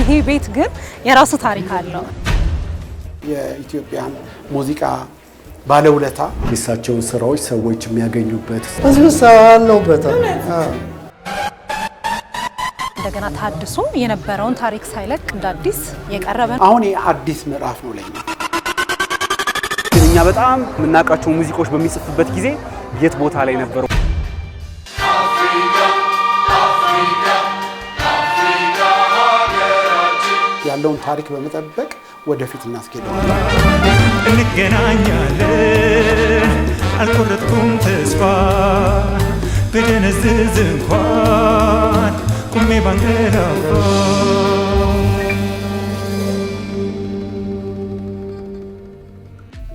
ይሄ ቤት ግን የራሱ ታሪክ አለው። የኢትዮጵያን ሙዚቃ ባለውለታ የሳቸውን ስራዎች ሰዎች የሚያገኙበት አስብሳለሁበት እንደገና ታድሶ የነበረውን ታሪክ ሳይለቅ እንደ አዲስ የቀረበ አሁን የአዲስ ምዕራፍ ነው ለኛ። እኛ በጣም የምናውቃቸው ሙዚቃዎች በሚጽፍበት ጊዜ የት ቦታ ላይ ነበሩ? ያለውን ታሪክ በመጠበቅ ወደፊት እናስኬደዋለን። እንገናኛለን አልቆረጥኩም ተስፋ በደነዝዝ እንኳን ቁሜ ባንገላፋ።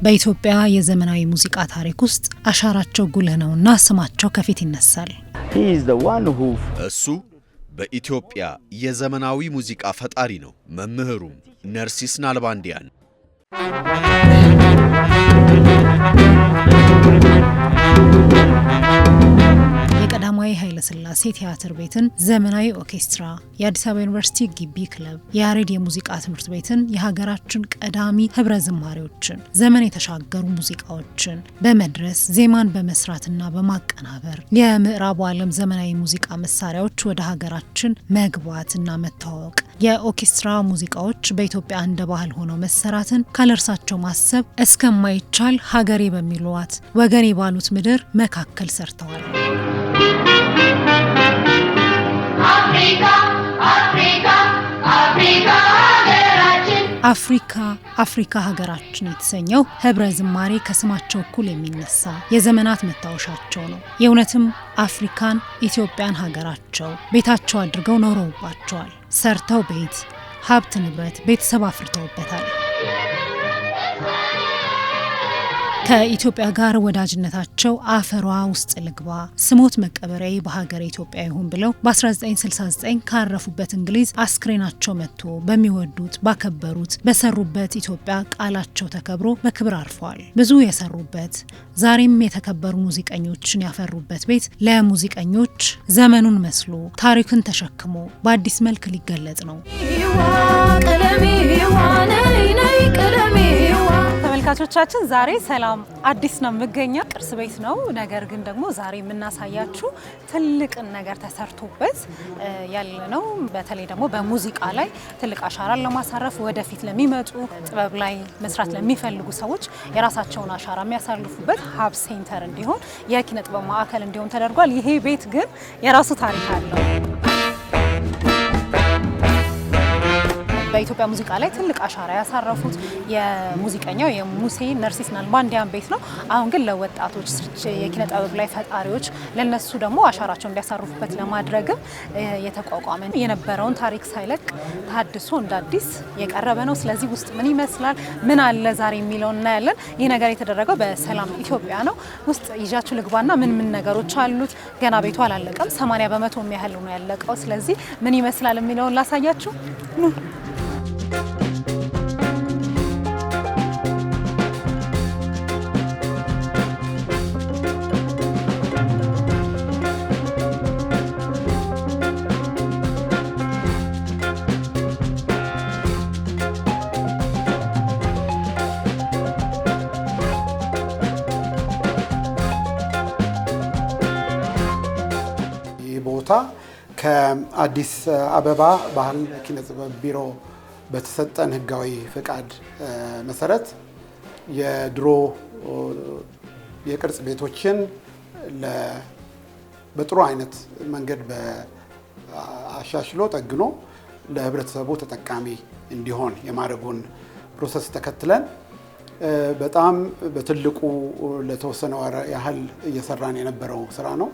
በኢትዮጵያ የዘመናዊ ሙዚቃ ታሪክ ውስጥ አሻራቸው ጉልህ ነውና ስማቸው ከፊት ይነሳል። እሱ በኢትዮጵያ የዘመናዊ ሙዚቃ ፈጣሪ ነው። መምህሩም ነርሲስ ናልባንዲያን የቀዳማዊ ኃይለ ሥላሴ ቲያትር ቤትን፣ ዘመናዊ ኦርኬስትራ፣ የአዲስ አበባ ዩኒቨርሲቲ ግቢ ክለብ፣ የያሬድ የሙዚቃ ትምህርት ቤትን፣ የሀገራችን ቀዳሚ ህብረ ዝማሬዎችን፣ ዘመን የተሻገሩ ሙዚቃዎችን በመድረስ ዜማን በመስራትና በማቀናበር የምዕራቡ ዓለም ዘመናዊ ሙዚቃ መሳሪያዎች ወደ ሀገራችን መግባትና መተዋወቅ፣ የኦርኬስትራ ሙዚቃዎች በኢትዮጵያ እንደ ባህል ሆነው መሰራትን ካለርሳቸው ማሰብ እስከማይቻል ሀገሬ በሚሏት ወገኔ ባሉት ምድር መካከል ሰርተዋል። አፍሪካ ሀገራችን የተሰኘው ህብረ ዝማሬ ከስማቸው እኩል የሚነሳ የዘመናት መታወሻቸው ነው። የእውነትም አፍሪካን ኢትዮጵያን ሀገራቸው ቤታቸው አድርገው ኖረውባቸዋል። ሰርተው ቤት፣ ሀብት፣ ንብረት፣ ቤተሰብ አፍርተውበታል። ከኢትዮጵያ ጋር ወዳጅነታቸው አፈሯ ውስጥ ልግባ ስሞት መቀበሪያዬ በሀገር ኢትዮጵያ ይሁን ብለው በ1969 ካረፉበት እንግሊዝ አስክሬናቸው መጥቶ በሚወዱት ባከበሩት በሰሩበት ኢትዮጵያ ቃላቸው ተከብሮ በክብር አርፈዋል። ብዙ የሰሩበት ዛሬም የተከበሩ ሙዚቀኞችን ያፈሩበት ቤት ለሙዚቀኞች ዘመኑን መስሎ ታሪክን ተሸክሞ በአዲስ መልክ ሊገለጽ ነው። ተመልካቾቻችን ዛሬ ሰላም አዲስ ነው የምገኘው። ቅርስ ቤት ነው። ነገር ግን ደግሞ ዛሬ የምናሳያችሁ ትልቅ ነገር ተሰርቶበት ያለ ነው። በተለይ ደግሞ በሙዚቃ ላይ ትልቅ አሻራን ለማሳረፍ ወደፊት ለሚመጡ ጥበብ ላይ መስራት ለሚፈልጉ ሰዎች የራሳቸውን አሻራ የሚያሳልፉበት ሀብ ሴንተር እንዲሆን የኪነ ጥበብ ማዕከል እንዲሆን ተደርጓል። ይሄ ቤት ግን የራሱ ታሪክ አለው። በኢትዮጵያ ሙዚቃ ላይ ትልቅ አሻራ ያሳረፉት የሙዚቀኛው የሙሴ ነርሲስ ናልባንዲያን ቤት ነው። አሁን ግን ለወጣቶች የኪነ ጥበብ ላይ ፈጣሪዎች ለነሱ ደግሞ አሻራቸውን እንዲያሳርፉበት ለማድረግም የተቋቋመ የነበረውን ታሪክ ሳይለቅ ታድሶ እንደ አዲስ የቀረበ ነው። ስለዚህ ውስጥ ምን ይመስላል፣ ምን አለ ዛሬ የሚለውን እናያለን። ይህ ነገር የተደረገው በሰላም ኢትዮጵያ ነው። ውስጥ ይዣችሁ ልግባና ምን ነገሮች አሉት። ገና ቤቱ አላለቀም፣ 80 በመቶ የሚያህል ነው ያለቀው። ስለዚህ ምን ይመስላል የሚለውን ላሳያችሁ። ቦታ ከአዲስ አበባ ባህል ኪነ ጥበብ ቢሮ በተሰጠን ህጋዊ ፍቃድ መሰረት የድሮ የቅርጽ ቤቶችን በጥሩ አይነት መንገድ በአሻሽሎ ጠግኖ ለህብረተሰቡ ተጠቃሚ እንዲሆን የማድረጉን ፕሮሰስ ተከትለን በጣም በትልቁ ለተወሰነ ወር ያህል እየሰራን የነበረው ስራ ነው።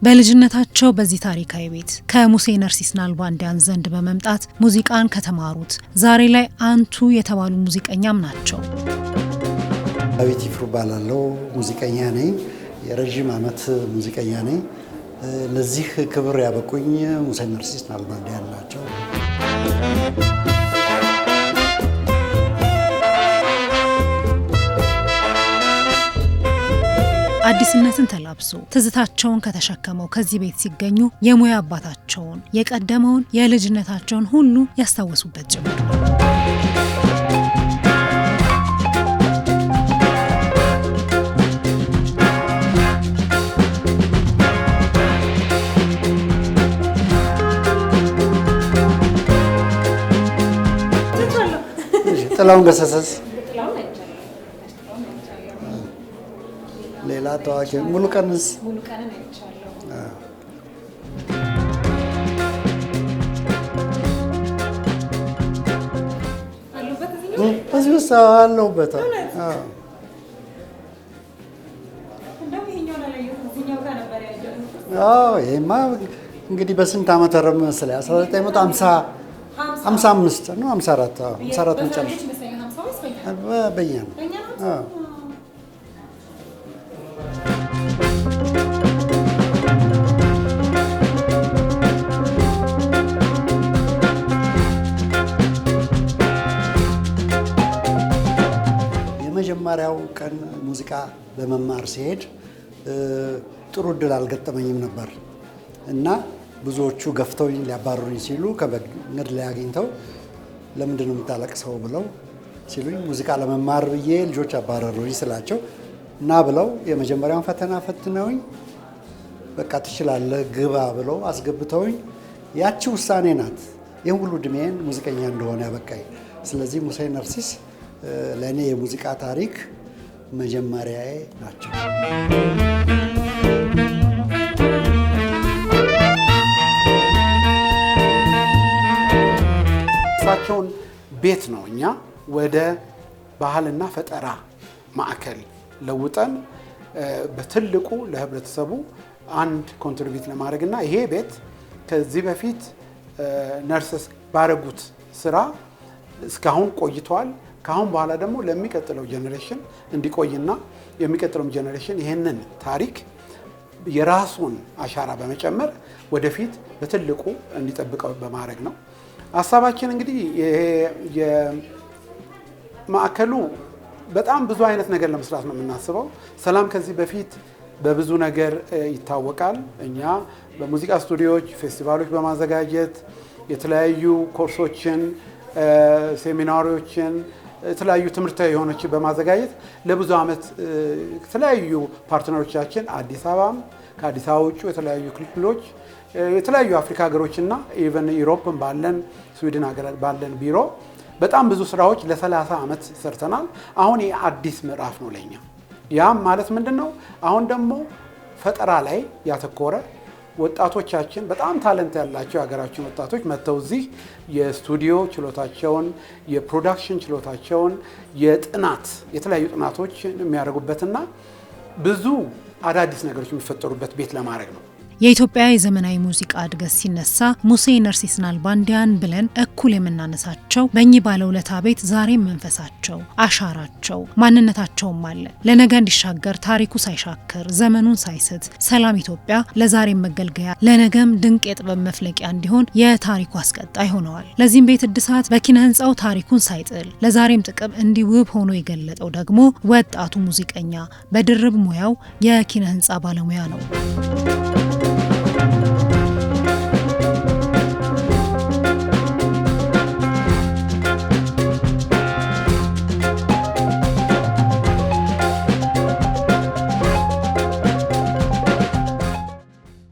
በልጅነታቸው በዚህ ታሪካዊ ቤት ከሙሴ ነርሲስ ናልባንዲያን ዘንድ በመምጣት ሙዚቃን ከተማሩት ዛሬ ላይ አንቱ የተባሉ ሙዚቀኛም ናቸው። ዳዊት ይፍሩ ባላለው ሙዚቀኛ ነኝ። የረጅም ዓመት ሙዚቀኛ ነኝ። ለዚህ ክብር ያበቁኝ ሙሴ ነርሲስ ናልባንዲያን ናቸው። አዲስነትን ተላብሶ ትዝታቸውን ከተሸከመው ከዚህ ቤት ሲገኙ የሙያ አባታቸውን የቀደመውን የልጅነታቸውን ሁሉ ያስታወሱበት ጭምር ነው። ጥላሁን ገሰሰስ ሌላ ታዋቂ ሙሉቀንስ በዚህ ውስጥ አለሁበት። ይሄማ እንግዲህ በስንት ዓመተ ምህረት መሰለኝ 1955 ነው 54 መጨረሻ በእኛ ነው። የመጀመሪያው ቀን ሙዚቃ በመማር ሲሄድ ጥሩ እድል አልገጠመኝም ነበር እና ብዙዎቹ ገፍተውኝ ሊያባሩኝ ሲሉ ከመንገድ ላይ አግኝተው ለምንድን ነው የምታለቅሰው ብለው ሲሉኝ ሙዚቃ ለመማር ብዬ ልጆች አባረሩኝ ስላቸው እና ብለው የመጀመሪያውን ፈተና ፈትነውኝ በቃ ትችላለህ ግባ ብለው አስገብተውኝ ያቺ ውሳኔ ናት ይህን ሁሉ ዕድሜን ሙዚቀኛ እንደሆነ ያበቃኝ። ስለዚህ ሙሴ ነርሲስ ለእኔ የሙዚቃ ታሪክ መጀመሪያዬ ናቸው። እሳቸውን ቤት ነው እኛ ወደ ባህልና ፈጠራ ማዕከል ለውጠን በትልቁ ለህብረተሰቡ አንድ ኮንትሪቢዩት ለማድረግና ይሄ ቤት ከዚህ በፊት ነርሰስ ባረጉት ስራ እስካሁን ቆይቷል። ካሁን በኋላ ደግሞ ለሚቀጥለው ጄኔሬሽን እንዲቆይና የሚቀጥለው ጄኔሬሽን ይሄንን ታሪክ የራሱን አሻራ በመጨመር ወደፊት በትልቁ እንዲጠብቀው በማድረግ ነው ሐሳባችን። እንግዲህ የማዕከሉ በጣም ብዙ አይነት ነገር ለመስራት ነው የምናስበው። ሰላም ከዚህ በፊት በብዙ ነገር ይታወቃል። እኛ በሙዚቃ ስቱዲዮዎች፣ ፌስቲቫሎች በማዘጋጀት የተለያዩ ኮርሶችን፣ ሴሚናሪዎችን፣ የተለያዩ ትምህርታዊ የሆነችን በማዘጋጀት ለብዙ ዓመት የተለያዩ ፓርትነሮቻችን አዲስ አበባም ከአዲስ አበባ ውጭ የተለያዩ ክልሎች የተለያዩ አፍሪካ ሀገሮችና ኢቨን ዩሮፕን ባለን ስዊድን ሀገር ባለን ቢሮ በጣም ብዙ ስራዎች ለ30 ዓመት ሰርተናል። አሁን የአዲስ ምዕራፍ ነው ለኛ። ያም ማለት ምንድነው? አሁን ደግሞ ፈጠራ ላይ ያተኮረ ወጣቶቻችን በጣም ታለንት ያላቸው የሀገራችን ወጣቶች መጥተው እዚህ የስቱዲዮ ችሎታቸውን፣ የፕሮዳክሽን ችሎታቸውን፣ የጥናት የተለያዩ ጥናቶች የሚያደርጉበትና ብዙ አዳዲስ ነገሮች የሚፈጠሩበት ቤት ለማድረግ ነው። የኢትዮጵያ የዘመናዊ ሙዚቃ እድገት ሲነሳ ሙሴ ነርሲስ ናልባንዲያን ብለን እኩል የምናነሳቸው በእኚህ ባለውለታ ቤት ዛሬም መንፈሳቸው፣ አሻራቸው፣ ማንነታቸውም አለ። ለነገ እንዲሻገር ታሪኩ ሳይሻክር ዘመኑን ሳይስት ሰላም ኢትዮጵያ ለዛሬም መገልገያ ለነገም ድንቅ የጥበብ መፍለቂያ እንዲሆን የታሪኩ አስቀጣይ ሆነዋል። ለዚህም ቤት እድሳት በኪነ ህንፃው ታሪኩን ሳይጥል ለዛሬም ጥቅም እንዲህ ውብ ሆኖ የገለጠው ደግሞ ወጣቱ ሙዚቀኛ በድርብ ሙያው የኪነ ህንፃ ባለሙያ ነው።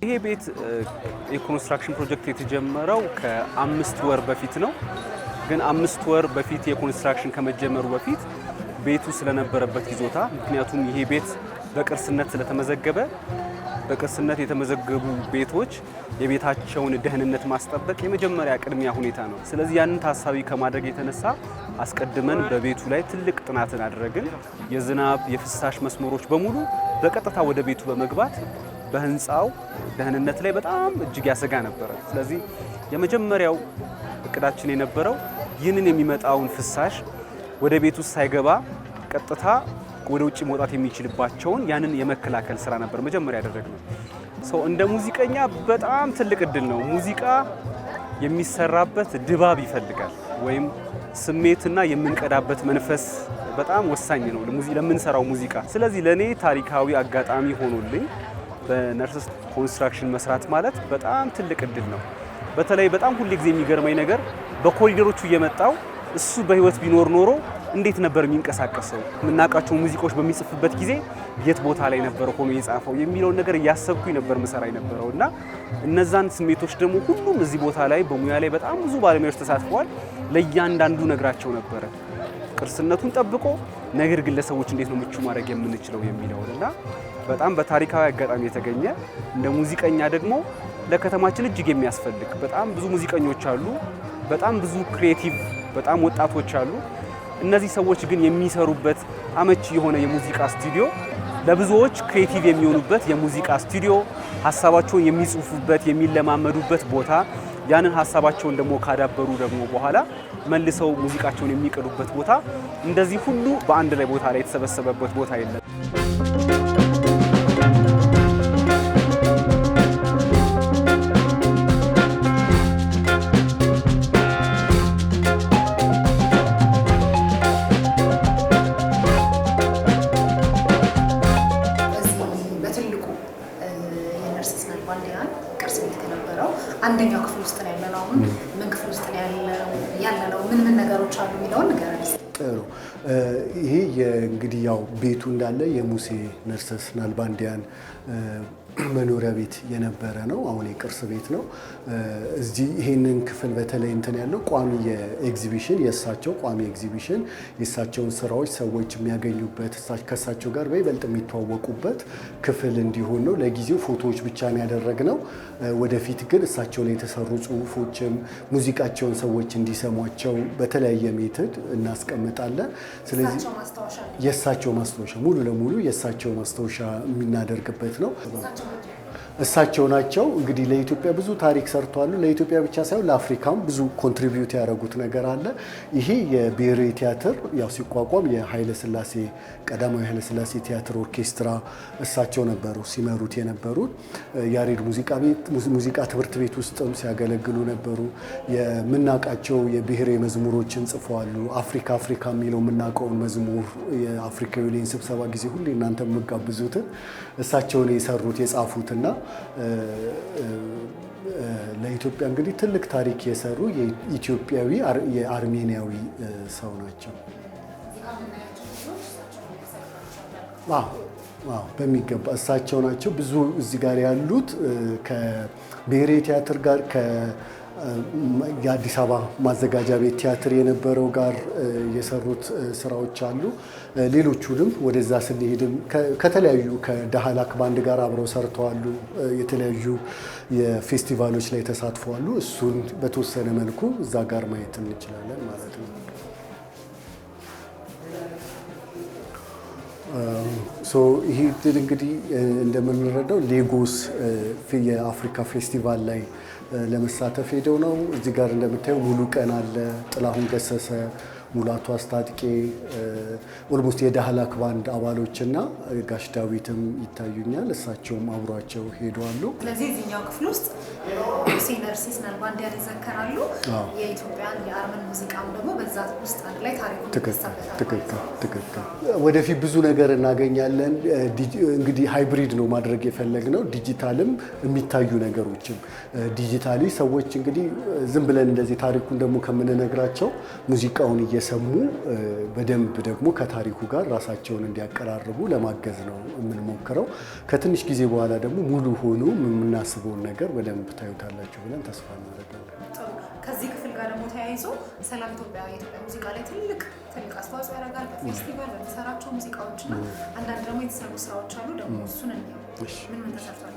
ይሄ ቤት የኮንስትራክሽን ፕሮጀክት የተጀመረው ከ5 ወር በፊት ነው። ግን 5 ወር በፊት የኮንስትራክሽን ከመጀመሩ በፊት ቤቱ ስለነበረበት ይዞታ፣ ምክንያቱም ይሄ ቤት በቅርስነት ስለተመዘገበ በቅርስነት የተመዘገቡ ቤቶች የቤታቸውን ደህንነት ማስጠበቅ የመጀመሪያ ቅድሚያ ሁኔታ ነው። ስለዚህ ያንን ታሳቢ ከማድረግ የተነሳ አስቀድመን በቤቱ ላይ ትልቅ ጥናትን አደረግን። የዝናብ የፍሳሽ መስመሮች በሙሉ በቀጥታ ወደ ቤቱ በመግባት በህንፃው ደህንነት ላይ በጣም እጅግ ያሰጋ ነበር። ስለዚህ የመጀመሪያው እቅዳችን የነበረው ይህንን የሚመጣውን ፍሳሽ ወደ ቤቱ ሳይገባ ቀጥታ ወደ ውጭ መውጣት የሚችልባቸውን ያንን የመከላከል ስራ ነበር መጀመሪያ ያደረግነው። እንደ ሙዚቀኛ በጣም ትልቅ እድል ነው። ሙዚቃ የሚሰራበት ድባብ ይፈልጋል፣ ወይም ስሜትና የምንቀዳበት መንፈስ በጣም ወሳኝ ነው ለምንሰራው ሙዚቃ። ስለዚህ ለኔ ታሪካዊ አጋጣሚ ሆኖልኝ በነርስስ ኮንስትራክሽን መስራት ማለት በጣም ትልቅ እድል ነው። በተለይ በጣም ሁሉ ጊዜ የሚገርመኝ ነገር በኮሪደሮቹ እየመጣው እሱ በህይወት ቢኖር ኖሮ እንዴት ነበር የሚንቀሳቀሰው፣ የምናውቃቸው ሙዚቃዎች በሚጽፍበት ጊዜ የት ቦታ ላይ ነበር ሆኖ የጻፈው የሚለውን ነገር እያሰብኩኝ ነበር መሰራ የነበረው እና እነዛን ስሜቶች ደግሞ ሁሉም እዚህ ቦታ ላይ በሙያ ላይ በጣም ብዙ ባለሙያዎች ተሳትፈዋል። ለእያንዳንዱ ነግራቸው ነበረ ቅርስነቱን ጠብቆ ነገር ግን ለሰዎች እንዴት ነው ምቹ ማድረግ የምንችለው የሚለው እና በጣም በታሪካዊ አጋጣሚ የተገኘ እንደ ሙዚቀኛ ደግሞ ለከተማችን እጅግ የሚያስፈልግ በጣም ብዙ ሙዚቀኞች አሉ፣ በጣም ብዙ ክሪኤቲቭ በጣም ወጣቶች አሉ። እነዚህ ሰዎች ግን የሚሰሩበት አመቺ የሆነ የሙዚቃ ስቱዲዮ ለብዙዎች ክሪኤቲቭ የሚሆኑበት የሙዚቃ ስቱዲዮ ሀሳባቸውን የሚጽፉበት የሚለማመዱበት ቦታ ያንን ሀሳባቸውን ደግሞ ካዳበሩ ደግሞ በኋላ መልሰው ሙዚቃቸውን የሚቀዱበት ቦታ እንደዚህ ሁሉ በአንድ ላይ ቦታ ላይ የተሰበሰበበት ቦታ የለም። አንደኛው ክፍል ውስጥ ነው ያለነው። አሁን ምን ክፍል ውስጥ ነው ያለነው? ምን ነገሮች አሉ የሚለውን ንገረን። ጥሩ። ይሄ እንግዲህ ያው ቤቱ እንዳለ የሙሴ ነርስስ ናልባንዲያን መኖሪያ ቤት የነበረ ነው። አሁን የቅርስ ቤት ነው። እዚህ ይሄንን ክፍል በተለይ እንትን ያለው ቋሚ የኤግዚቢሽን የእሳቸው ቋሚ ኤግዚቢሽን የእሳቸውን ስራዎች ሰዎች የሚያገኙበት ከእሳቸው ጋር በይበልጥ የሚተዋወቁበት ክፍል እንዲሆን ነው። ለጊዜው ፎቶዎች ብቻ ነው ያደረግነው። ወደፊት ግን እሳቸው ላይ የተሰሩ ጽሁፎችም ሙዚቃቸውን ሰዎች እንዲሰሟቸው በተለያየ ሜትድ እናስቀምጣለን። ስለዚህ የእሳቸው ማስታወሻ ሙሉ ለሙሉ የእሳቸው ማስታወሻ የምናደርግበት ነው። እሳቸው ናቸው እንግዲህ ለኢትዮጵያ ብዙ ታሪክ ሰርተዋል። ለኢትዮጵያ ብቻ ሳይሆን ለአፍሪካም ብዙ ኮንትሪቢዩት ያደረጉት ነገር አለ። ይሄ የብሔራዊ ቲያትር ያው ሲቋቋም የኃይለ ሥላሴ ቀዳማዊ ኃይለ ሥላሴ ቲያትር ኦርኬስትራ እሳቸው ነበሩ ሲመሩት የነበሩት። ያሬድ ሙዚቃ ትምህርት ቤት ውስጥም ሲያገለግሉ ነበሩ። የምናውቃቸው የብሔራዊ መዝሙሮችን ጽፈዋል። አፍሪካ አፍሪካ የሚለው የምናውቀውን መዝሙር የአፍሪካ ዩኒየን ስብሰባ ጊዜ ሁሌ እናንተ የምጋብዙትን እሳቸው ነው የሰሩት የጻፉትና ለኢትዮጵያ እንግዲህ ትልቅ ታሪክ የሰሩ የኢትዮጵያዊ የአርሜኒያዊ ሰው ናቸው። በሚገባ እሳቸው ናቸው። ብዙ እዚህ ጋር ያሉት ከብሔራዊ ቲያትር ጋር የአዲስ አበባ ማዘጋጃ ቤት ቲያትር የነበረው ጋር የሰሩት ስራዎች አሉ። ሌሎቹንም ወደዛ ስንሄድም ከተለያዩ ከዳህላክ ባንድ ጋር አብረው ሰርተዋሉ። የተለያዩ የፌስቲቫሎች ላይ ተሳትፈዋሉ። እሱን በተወሰነ መልኩ እዛ ጋር ማየት እንችላለን ማለት ነው። ይህ እንግዲህ እንደምንረዳው ሌጎስ የአፍሪካ ፌስቲቫል ላይ ለመሳተፍ ሄደው ነው። እዚህ ጋር እንደምታየው ሙሉ ቀን አለ፣ ጥላሁን ገሰሰ፣ ሙላቱ አስታጥቄ፣ ኦልሞስት የዳህላክ ባንድ አባሎችና ጋሽ ዳዊትም ይታዩኛል። እሳቸውም አብሯቸው ሄደዋሉ። ስለዚህ እዚህኛው ክፍል ውስጥ ሙሴ ነርሲስ ናልባንዲያን ይዘከራሉ። የኢትዮጵያን የአርመን ሙዚቃም ደግሞ በዛ ውስጥ አንድ ላይ ታሪኩ ትክክል። ወደፊት ብዙ ነገር እናገኛለን። እንግዲህ ሃይብሪድ ነው ማድረግ የፈለግነው። ዲጂታልም የሚታዩ ነገሮችም ዲጂታሊ ሰዎች እንግዲህ ዝም ብለን እንደዚህ ታሪኩን ደግሞ ከምንነግራቸው ሙዚቃውን እየሰሙ በደንብ ደግሞ ከታሪኩ ጋር ራሳቸውን እንዲያቀራርቡ ለማገዝ ነው የምንሞክረው። ከትንሽ ጊዜ በኋላ ደግሞ ሙሉ ሆኖ የምናስበውን ነገር በደንብ ታዩታላችሁ ብለን ተስፋ እናደርጋለን። ከዚህ ክፍል ጋር ደግሞ ተያይዞ ሰላም ኢትዮጵያ የኢትዮጵያ ሙዚቃ ላይ ትልቅ አስተዋጽኦ ያደርጋል። በፌስቲቫል በሚሰራቸው ሙዚቃዎችና አንዳንድ ደግሞ የተሰሩ ስራዎች አሉ። ደግሞ እሱን ምን ተሰርቷል?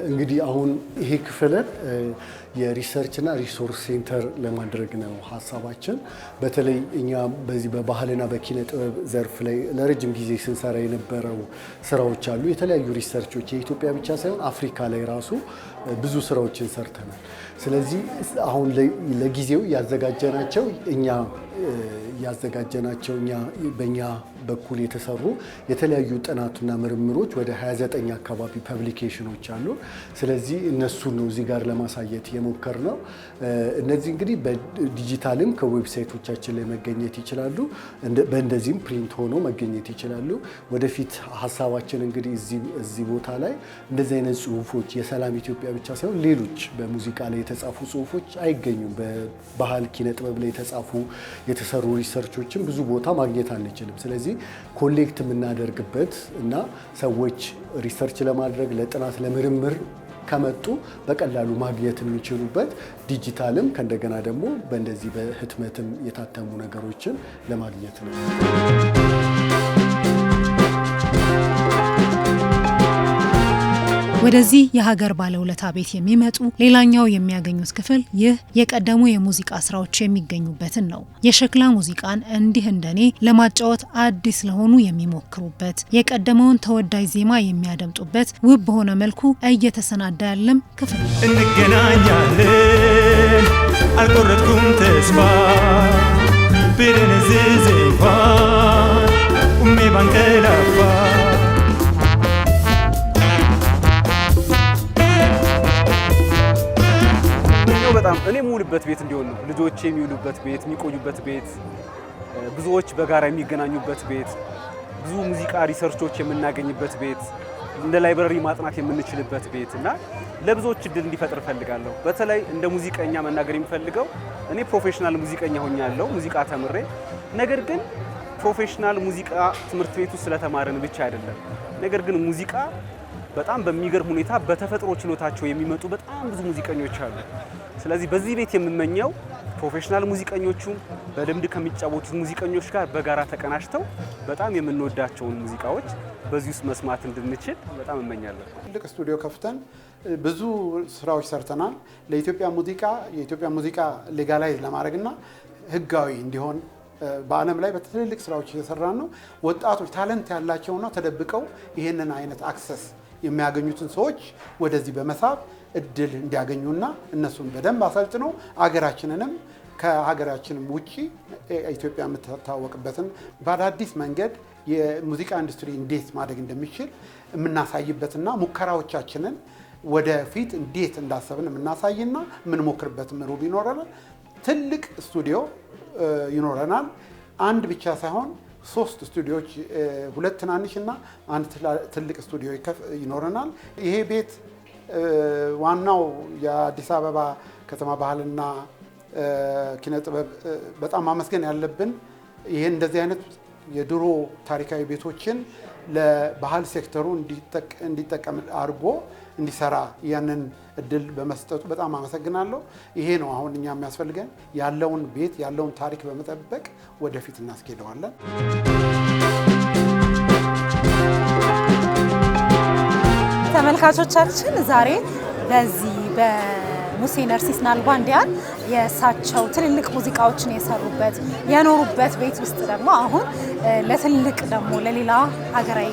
እንግዲህ አሁን ይሄ ክፍልን የሪሰርችና ሪሶርስ ሴንተር ለማድረግ ነው ሀሳባችን። በተለይ እኛ በዚህ በባህልና በኪነ ጥበብ ዘርፍ ላይ ለረጅም ጊዜ ስንሰራ የነበረው ስራዎች አሉ። የተለያዩ ሪሰርቾች የኢትዮጵያ ብቻ ሳይሆን አፍሪካ ላይ ራሱ ብዙ ስራዎችን ሰርተናል። ስለዚህ አሁን ለጊዜው ያዘጋጀናቸው በእኛ በኩል የተሰሩ የተለያዩ ጥናትና ምርምሮች ወደ 29 አካባቢ ፐብሊኬሽኖች አሉ። ስለዚህ እነሱን ነው እዚህ ጋር ለማሳየት የሞከርነው። እነዚህ እንግዲህ በዲጂታልም ከዌብሳይቶቻችን ላይ መገኘት ይችላሉ፣ በእንደዚህም ፕሪንት ሆኖ መገኘት ይችላሉ። ወደፊት ሀሳባችን እንግዲህ እዚህ ቦታ ላይ እንደዚህ አይነት ጽሁፎች የሰላም ኢትዮጵያ ብቻ ሳይሆን ሌሎች በሙዚቃ ላይ የተጻፉ ጽሁፎች አይገኙም። በባህል ኪነ ጥበብ ላይ የተሰሩ ሪሰርቾችን ብዙ ቦታ ማግኘት አንችልም። ስለዚህ ኮሌክት የምናደርግበት እና ሰዎች ሪሰርች ለማድረግ ለጥናት ለምርምር ከመጡ በቀላሉ ማግኘት የሚችሉበት ዲጂታልም ከእንደገና ደግሞ በእንደዚህ በህትመትም የታተሙ ነገሮችን ለማግኘት ነው። ወደዚህ የሀገር ባለውለታ ቤት የሚመጡ ሌላኛው የሚያገኙት ክፍል ይህ የቀደሙ የሙዚቃ ስራዎች የሚገኙበትን ነው። የሸክላ ሙዚቃን እንዲህ እንደኔ ለማጫወት አዲስ ለሆኑ የሚሞክሩበት፣ የቀደመውን ተወዳጅ ዜማ የሚያደምጡበት ውብ በሆነ መልኩ እየተሰናዳ ያለም ክፍል ነው። እንገናኛለን አልቆረጥኩም ተስፋ ብንዝዝ እንኳን ቁሜ ባንቀላፋ በጣም እኔ የምውልበት ቤት እንዲሆን ነው። ልጆቼ የሚውሉበት ቤት፣ የሚቆዩበት ቤት፣ ብዙዎች በጋራ የሚገናኙበት ቤት፣ ብዙ ሙዚቃ ሪሰርቾች የምናገኝበት ቤት፣ እንደ ላይብረሪ ማጥናት የምንችልበት ቤት እና ለብዙዎች እድል እንዲፈጥር እፈልጋለሁ። በተለይ እንደ ሙዚቀኛ መናገር የሚፈልገው እኔ ፕሮፌሽናል ሙዚቀኛ ሆኛለሁ፣ ሙዚቃ ተምሬ። ነገር ግን ፕሮፌሽናል ሙዚቃ ትምህርት ቤቱ ስለተማረን ብቻ አይደለም። ነገር ግን ሙዚቃ በጣም በሚገርም ሁኔታ በተፈጥሮ ችሎታቸው የሚመጡ በጣም ብዙ ሙዚቀኞች አሉ። ስለዚህ በዚህ ቤት የምመኘው ፕሮፌሽናል ሙዚቀኞቹም በልምድ ከሚጫወቱት ሙዚቀኞች ጋር በጋራ ተቀናጅተው በጣም የምንወዳቸውን ሙዚቃዎች በዚህ ውስጥ መስማት እንድንችል በጣም እመኛለሁ። ትልቅ ስቱዲዮ ከፍተን ብዙ ስራዎች ሰርተናል። የኢትዮጵያ ሙዚቃ ሌጋላይዝ ለማድረግና ህጋዊ እንዲሆን በዓለም ላይ በትልልቅ ስራዎች እየሰራን ነው። ወጣቶች ታለንት ያላቸውና ተደብቀው ይህንን አይነት አክሰስ የሚያገኙትን ሰዎች ወደዚህ በመሳብ እድል እንዲያገኙና እነሱን በደንብ አሰልጥነው አገራችንንም ከሀገራችንም ውጪ ኢትዮጵያ የምትታወቅበትን በአዳዲስ መንገድ የሙዚቃ ኢንዱስትሪ እንዴት ማደግ እንደሚችል የምናሳይበትና ሙከራዎቻችንን ወደፊት እንዴት እንዳሰብን የምናሳይና የምንሞክርበት ሩብ ይኖረናል። ትልቅ ስቱዲዮ ይኖረናል። አንድ ብቻ ሳይሆን 3 ስቱዲዮዎች፣ 2 ትናንሽና 1 ትልቅ ስቱዲዮ ይኖረናል። ይሄ ቤት ዋናው የአዲስ አበባ ከተማ ባህልና ኪነ ጥበብ በጣም ማመስገን ያለብን ይሄን እንደዚህ አይነት የድሮ ታሪካዊ ቤቶችን ለባህል ሴክተሩ እንዲጠቀም አድርጎ እንዲሰራ ያንን እድል በመስጠቱ በጣም አመሰግናለሁ። ይሄ ነው አሁን እኛ የሚያስፈልገን፣ ያለውን ቤት ያለውን ታሪክ በመጠበቅ ወደፊት እናስኬደዋለን። ተመልካቾቻችን ዛሬ በዚህ በሙሴ ነርሲስ ናልባንዲያን የእሳቸው ትልልቅ ሙዚቃዎችን የሰሩበት የኖሩበት ቤት ውስጥ ደግሞ አሁን ለትልቅ ደግሞ ለሌላ ሀገራዊ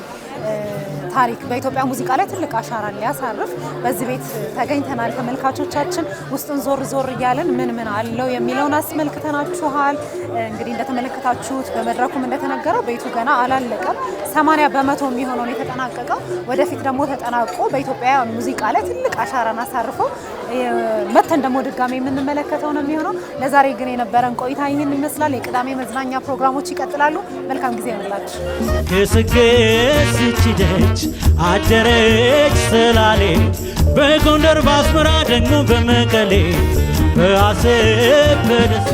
ታሪክ በኢትዮጵያ ሙዚቃ ላይ ትልቅ አሻራ ሊያሳርፍ በዚህ ቤት ተገኝተናል። ተመልካቾቻችን ውስጡን ዞር ዞር እያለን ምን አለው የሚለውን አስመልክተናችኋል። እንግዲህ እንደተመለከታችሁት በመድረኩም እንደተነገረው ቤቱ ገና አላለቀም። 80% የሚሆነው የተጠናቀቀው። ወደፊት ደግሞ ተጠናቆ በኢትዮጵያ ሙዚቃ ላይ ትልቅ አሻራን አሳርፎ መተን ደግሞ ድጋሜ የምንመለከተው ነው የሚሆነው። ለዛሬ ግን የነበረን ቆይታ ይህን ይመስላል። የቅዳሜ መዝናኛ ፕሮግራሞች ይቀጥላሉ። መልካም ጊዜ ይሁንላችሁ። ከስኬት አደረች ሰላሌ በጎንደር ባስመራ ደግሞ በመቀሌ በአሰብ በደሴ